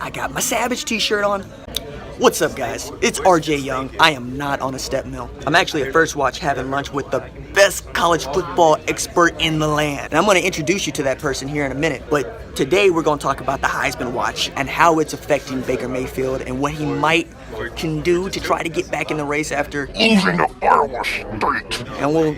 I got my Savage t-shirt on. What's up, guys? It's RJ Young. I am not on a step mill. I'm actually at First Watch having lunch with the best college football expert in the land. And I'm going to introduce you to that person here in a minute. But today we're going to talk about the Heisman Watch and how it's affecting Baker Mayfield and what he can do to try to get back in the race after losing to Iowa State. And we'll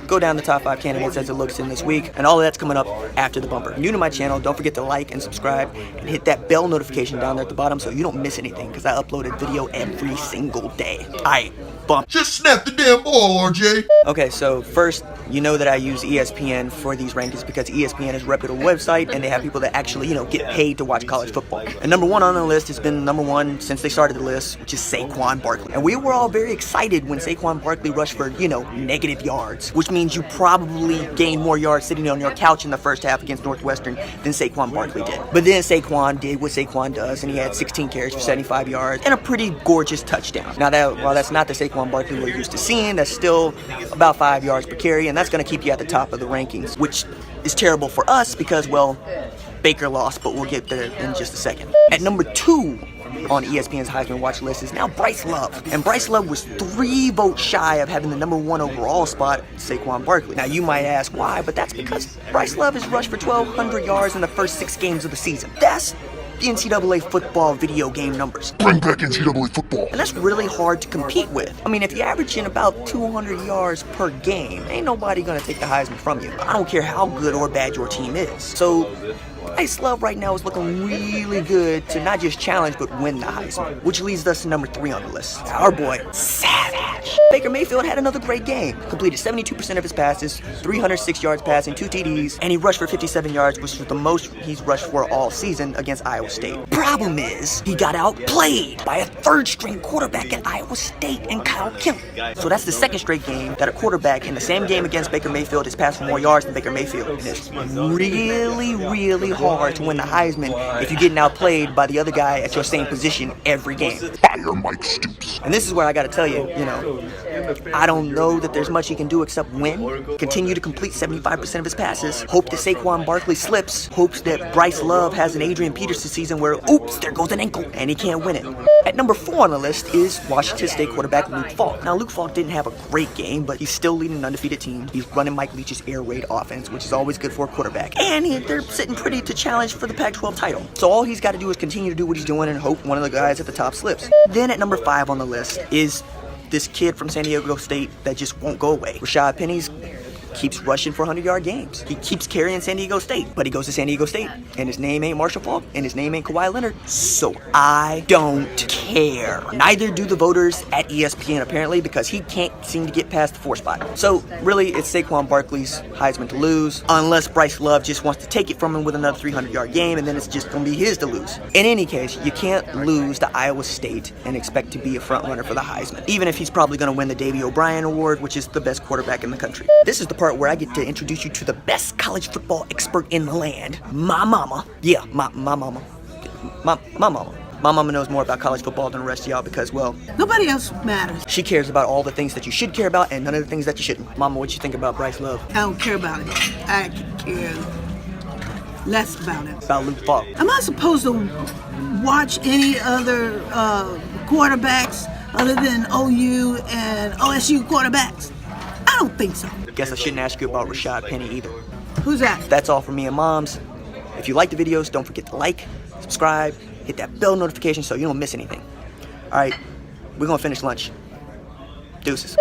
go down the top 5 candidates as it looks in this week, and all of that's coming up after the bumper. New to my channel, don't forget to like and subscribe and hit that bell notification down there at the bottom so you don't miss anything, because I upload a video every single day. Alright, bump. Just snap the damn ball, RJ. Okay, so first, you know that I use ESPN for these rankings because ESPN is a reputable website and they have people that actually, get paid to watch college football. And number 1 on the list has been number 1 since they started the list, which is Saquon Barkley. And we were all very excited when Saquon Barkley rushed for, negative yards, which means you probably gained more yards sitting on your couch in the first half against Northwestern than Saquon Barkley did. But then Saquon did what Saquon does, and he had 16 carries for 75 yards and a pretty gorgeous touchdown. Now, while that's not the Saquon Barkley we're used to seeing, that's still about 5 yards per carry, and that's going to keep you at the top of the rankings, which is terrible for us because, well, Baker lost, but we'll get there in just a second. At number 2 on ESPN's Heisman Watch list is now Bryce Love. And Bryce Love was 3 votes shy of having the number 1 overall spot, Saquon Barkley. Now, you might ask why, but that's because Bryce Love has rushed for 1,200 yards in the first 6 games of the season. That's NCAA football video game numbers. Bring back NCAA football. And that's really hard to compete with. I mean, if you're averaging about 200 yards per game, ain't nobody gonna take the Heisman from you. I don't care how good or bad your team is. So, Bryce Love right now is looking really good to not just challenge, but win the Heisman. Which leads us to number 3 on the list. Our boy, Savage. Baker Mayfield had another great game. Completed 72% of his passes, 306 yards passing, 2 TDs, and he rushed for 57 yards, which was the most he's rushed for all season against Iowa State. Problem is, he got outplayed by a 3rd-string quarterback at Iowa State and Kyle Kemp. So that's the 2nd straight game that a quarterback in the same game against Baker Mayfield has passed for more yards than Baker Mayfield. And it's really hard to win the Heisman if you're getting outplayed by the other guy at your same position every game. Fire Mike Stoops. And this is where I gotta tell you, I don't know that there's much he can do except win, continue to complete 75% of his passes, hope that Saquon Barkley slips, hopes that Bryce Love has an Adrian Peterson season where, oops, there goes an ankle, and he can't win it. At number 4 on the list is Washington State quarterback Luke Falk. Now, Luke Falk didn't have a great game, but he's still leading an undefeated team. He's running Mike Leach's air raid offense, which is always good for a quarterback. And they're sitting pretty to challenge for the Pac-12 title. So all he's got to do is continue to do what he's doing and hope one of the guys at the top slips. Then at number 5 on the list is this kid from San Diego State that just won't go away. Rashad Penny's keeps rushing for 100-yard games. He keeps carrying San Diego State, but he goes to San Diego State, and his name ain't Marshall Faulk, and his name ain't Kawhi Leonard, so I don't care. Neither do the voters at ESPN, apparently, because he can't seem to get past the 4 spot. So, really, it's Saquon Barkley's Heisman to lose, unless Bryce Love just wants to take it from him with another 300-yard game, and then it's just going to be his to lose. In any case, you can't lose to Iowa State and expect to be a front runner for the Heisman, even if he's probably going to win the Davey O'Brien Award, which is the best quarterback in the country. This is the part where I get to introduce you to the best college football expert in the land, my mama. Yeah, my mama. My mama. My mama knows more about college football than the rest of y'all because, well, nobody else matters. She cares about all the things that you should care about and none of the things that you shouldn't. Mama, what you think about Bryce Love? I don't care about it. I care less about it. About Luke Falk. Am I supposed to watch any other quarterbacks other than OU and OSU quarterbacks? I don't think so. Guess I shouldn't ask you about Rashad Penny either. Who's that? That's all from me and Moms. If you like the videos, don't forget to like, subscribe, hit that bell notification so you don't miss anything. Alright, we're gonna finish lunch. Deuces.